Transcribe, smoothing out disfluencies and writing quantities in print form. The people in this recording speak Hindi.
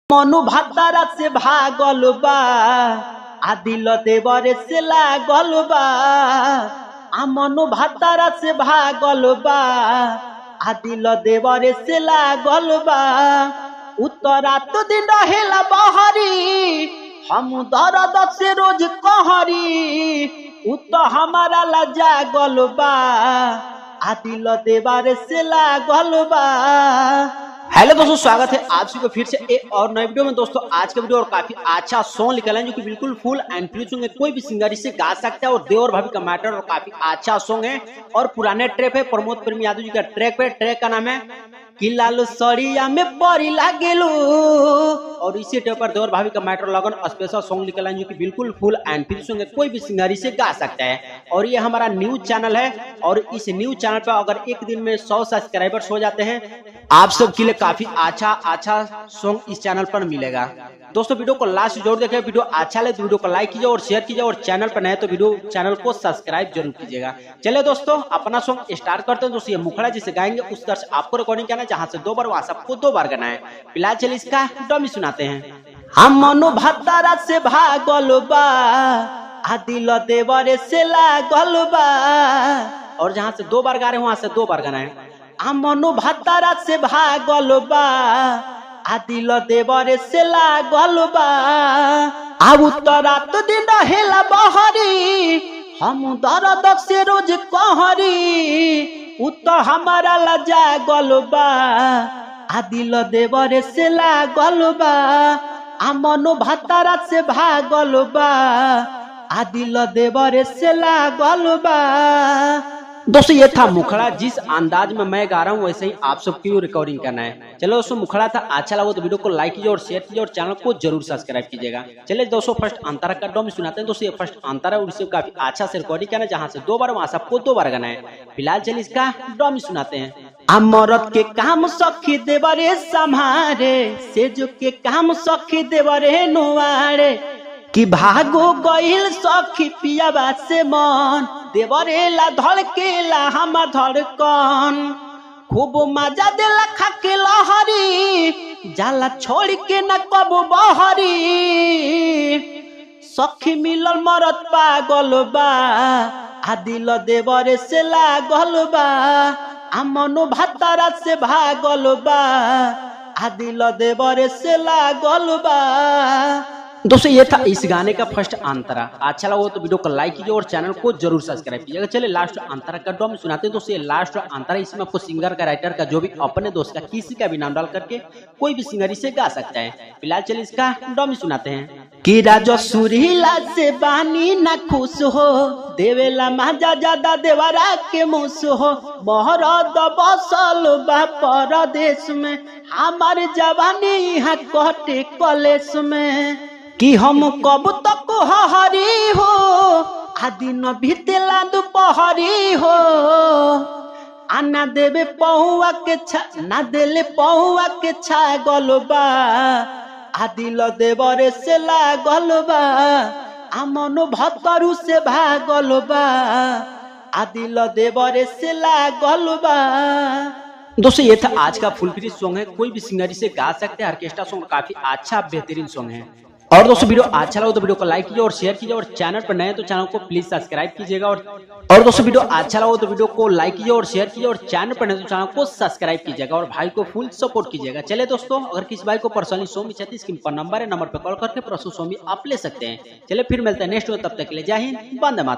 मनु भातारा से भागल बा आ दिल देवरे से लागल बा। आ मनु भातारा से भागल बा आ दिल देवरे से लागल बा। उत्तरा तो दिन रहेला बहरी हम दर्द से रोज कहरी। उत हमारा ला जागल बा आ दिल देवरे से लागल बा। हेलो दोस्तों, स्वागत है आप सभी को फिर से एक और नए वीडियो में। दोस्तों आज का वीडियो और काफी अच्छा सॉन्ग निकला है जो कि बिल्कुल फुल एंड फ्री सॉन्ग है, कोई भी सिंगर इसे गा सकता है और देवर भाभी का मैटर और काफी अच्छा सॉन्ग है और पुराने ट्रैक है। प्रमोद प्रेमी यादव जी का ट्रैक पे, ट्रैक का नाम है कि लालू सड़िया में परी लागेलू। और इसी ट्रैक पर देवर भाभी का मैटर लगन स्पेशल सॉन्ग निकला है जो कि बिल्कुल फुल एंड फ्री सॉन्ग है, कोई भी सिंगर इसे गा सकता है। और ये हमारा न्यूज चैनल है और इस न्यूज चैनल पर अगर एक दिन में 100 सब्सक्राइबर्स हो जाते हैं आप सब के लिए काफी अच्छा सॉन्ग इस चैनल पर मिलेगा। दोस्तों वीडियो को लास्ट जरूर देखें, वीडियो अच्छा लगे तो वीडियो को लाइक कीजिए और शेयर कीजिए और चैनल पर नए तो वीडियो चैनल को सब्सक्राइब जरूर कीजिएगा। चलिए दोस्तों अपना सॉन्ग स्टार्ट करते हैं। दोस्तों ये मुखड़ा जिसे गाएंगे उस तरह से आपको रिकॉर्डिंग करना है, जहां से 2 बार वहां सबको 2 बार गाना है। फिलहाल चलिए इसका डमी सुनाते हैं। हम मनु भातारा से भागल बा आ दिल देवरे से लागल बा। और जहां से 2 बार गा रहे हैं वहां से 2 बार गाना है। आ मनु भातारा से भागल बा आ दिल देवरे से लागल बा। आ उत्तरा तो दिन रहेला बहरी हम दर्द से रोज कहरी। उत हमारा ला जागल बा आ दिल देवरे से लागल बा। आ मनु भातारा से भागल बा आ दिल देवरे से लागल बा। दोस्तों ये था मुखड़ा, जिस अंदाज में मैं गा रहा हूँ वैसे ही आप सबकी रिकॉर्डिंग करना है। चलो दोस्तों मुखड़ा था, अच्छा लगा तो वीडियो को लाइक कीजिए और शेयर कीजिए और चैनल को जरूर सब्सक्राइब कीजिएगा। चलिए दोस्तों फर्स्ट अंतरा का डोम सुनाते हैं। दोस्तों ये फर्स्ट अंतरा है और इसे काफी अच्छा से रिकॉर्डिंग करना है, जहाँ से 2 बार वहां सबको 2 बार गाना है। फिलहाल चलिए इसका डोम सुनाते हैं। अमरत के काम सखी देवरे संभारे से जो के काम सखी देवरे नुआरे कि भागो गईल सखी पियाबा से मन देवरेला धड़केला हम धड़कन। खूब मजा देला खाके लहरी जाला छोड़ के न कबो बहरी। सखी मिलल मरत पागल बा आ दिल देवरे से लागल बा। आ मनु भातारा से भागल बा आ दिल देवरे से लागल बा। दोस्तों ये था इस गाने का फर्स्ट अंतरा। अच्छा लगा तो वीडियो को लाइक कीजिए और चैनल को जरूर सब्सक्राइब कीजिएगा। चलिए लास्ट अंतरा का डोम सुनाते हैं। दोस्तों ये लास्ट अंतरा, इसमें आपको सिंगर का, राइटर का, जो भी अपने दोस्त का किसी का भी नाम डाल करके कोई भी सिंगर इसे गा सकता है। फिलहाल चलिए इसका डोम सुनाते हैं। कि राजो सुरीला से बानी ना खुश हो देवेला माजा ज्यादा देवरा के मुस हो। मोहरद बसल बा परदेश में हमार जवानी यहाँ कटे कलेश में। कि हम कब तक हरी हो आ दिन बीतेला दोपहरी हो। आना देवे पहुआ के ना देले पहुआ के छागल बा आ दिल देवरे से लागल बा। आ मनु भतरू से भागल बा आ दिल देवरे से लागल बा। दोस्तों ये था आज का फुल फ्री सॉन्ग है, कोई भी सिंगर इसे गा सकते हैं। ऑर्केस्ट्रा सॉन्ग काफी अच्छा बेहतरीन सॉन्ग है। और दोस्तों वीडियो अच्छा लगा तो वीडियो को लाइक कीजिए और शेयर कीजिए और चैनल पर नए तो चैनल को प्लीज सब्सक्राइब कीजिएगा। और दोस्तों वीडियो अच्छा लगा तो वीडियो को लाइक कीजिए और शेयर कीजिए और चैनल पर नए तो चैनल को सब्सक्राइब कीजिएगा और भाई को फुल सपोर्ट कीजिएगा। चलिए दोस्तों अगर किसी भाई को पर्सनली सॉन्ग चाहिए स्क्रीन पर नंबर है, नंबर पर कॉल करके पर्सनल सॉन्ग आप ले सकते हैं। चलिए फिर मिलते हैं नेक्स्ट में, तब तक के लिए जय हिंद, वंदे मातरम।